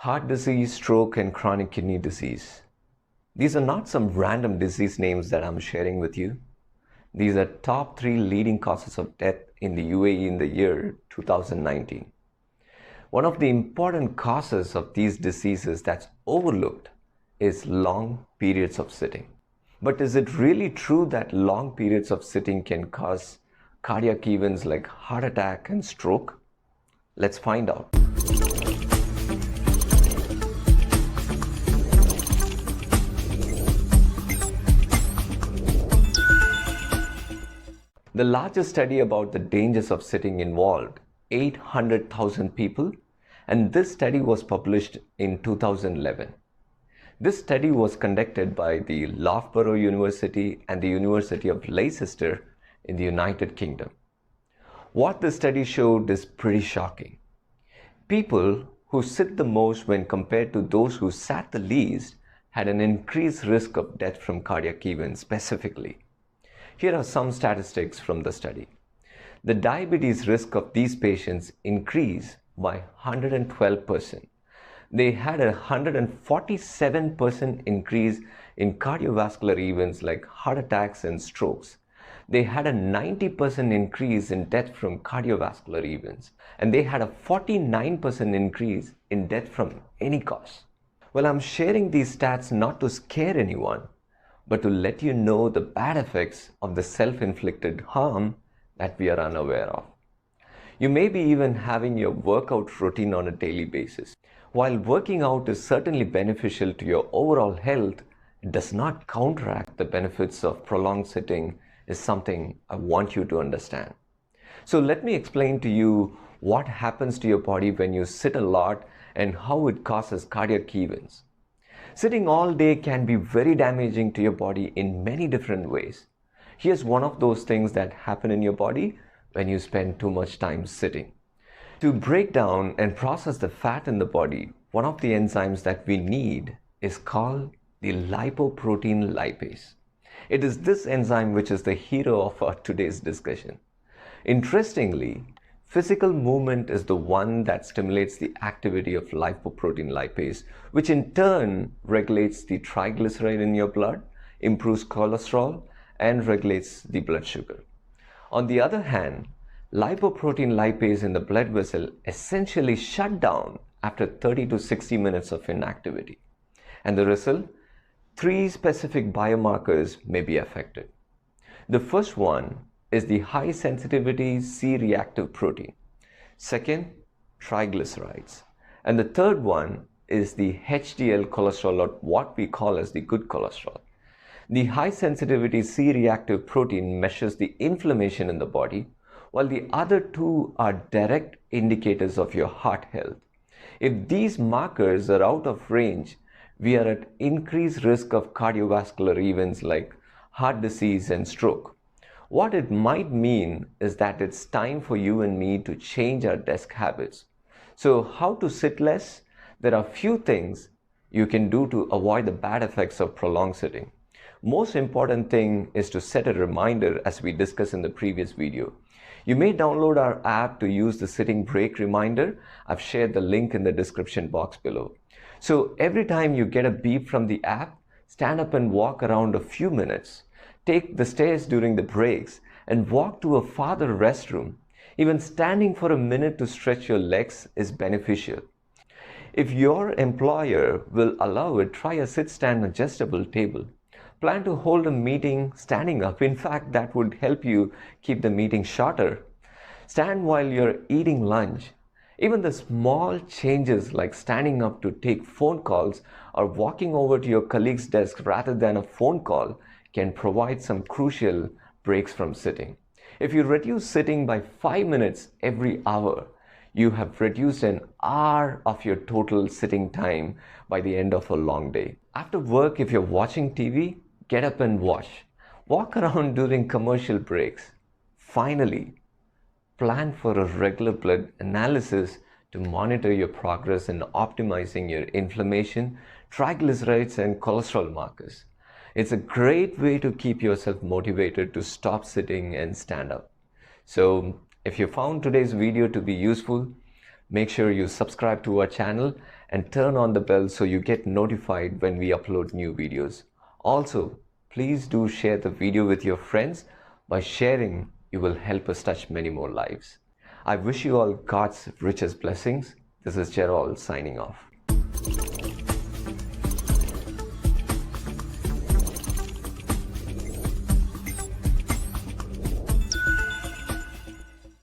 Heart disease, stroke, and chronic kidney disease. These are not some random disease names that I'm sharing with you. These are top 3 leading causes of death in the UAE in the year 2019. One of the important causes of these diseases that's overlooked is long periods of sitting. But is it really true that long periods of sitting can cause cardiac events like heart attack and stroke? Let's find out. The largest study about the dangers of sitting involved 800,000 people, and this study was published in 2011. This study was conducted by the Loughborough University and the University of Leicester in the United Kingdom. What the study showed is pretty shocking. People who sit the most when compared to those who sat the least had an increased risk of death from cardiac events specifically. Here are some statistics from the study. The diabetes risk of these patients increased by 112%. They had a 147% increase in cardiovascular events like heart attacks and strokes. They had a 90% increase in death from cardiovascular events, and they had a 49% increase in death from any cause. Well, I'm sharing these stats not to scare anyone, but to let you know the bad effects of the self-inflicted harm that we are unaware of. You may be even having your workout routine on a daily basis. While working out is certainly beneficial to your overall health, it does not counteract the benefits of prolonged sitting is something I want you to understand. So let me explain to you what happens to your body when you sit a lot and how it causes cardiac events. Sitting all day can be very damaging to your body in many different ways. Here's one of those things that happen in your body when you spend too much time sitting. To break down and process the fat in the body, one of the enzymes that we need is called the lipoprotein lipase. It is this enzyme which is the hero of our today's discussion. Interestingly, physical movement is the one that stimulates the activity of lipoprotein lipase, which in turn regulates the triglyceride in your blood, improves cholesterol, and regulates the blood sugar. On the other hand, lipoprotein lipase in the blood vessel essentially shut down after 30 to 60 minutes of inactivity. And the result? 3 specific biomarkers may be affected. The first one is the high sensitivity C-reactive protein. Second, triglycerides. And the third one is the HDL cholesterol, or what we call as the good cholesterol. The high sensitivity C-reactive protein measures the inflammation in the body, while the other 2 are direct indicators of your heart health. If these markers are out of range, we are at increased risk of cardiovascular events like heart disease and stroke. What it might mean is that it's time for you and me to change our desk habits. So how to sit less? There are few things you can do to avoid the bad effects of prolonged sitting. Most important thing is to set a reminder, as we discussed in the previous video. You may download our app to use the sitting break reminder. I've shared the link in the description box below. So every time you get a beep from the app, stand up and walk around a few minutes. Take the stairs during the breaks and walk to a farther restroom. Even standing for a minute to stretch your legs is beneficial. If your employer will allow it, try a sit-stand adjustable table. Plan to hold a meeting standing up. In fact, that would help you keep the meeting shorter. Stand while you're eating lunch. Even the small changes like standing up to take phone calls or walking over to your colleague's desk rather than a phone call can provide some crucial breaks from sitting. If you reduce sitting by 5 minutes every hour, you have reduced an hour of your total sitting time by the end of a long day. After work, if you're watching TV, get up and watch. Walk around during commercial breaks. Finally, plan for a regular blood analysis to monitor your progress in optimizing your inflammation, triglycerides, and cholesterol markers. It's a great way to keep yourself motivated to stop sitting and stand up. So if you found today's video to be useful, Make sure you subscribe to our channel and turn on the bell so you get notified when we upload new videos. Also, please do share the video with your friends. By sharing, you will help us touch many more lives. I wish you all God's richest blessings. This is Gerald signing off.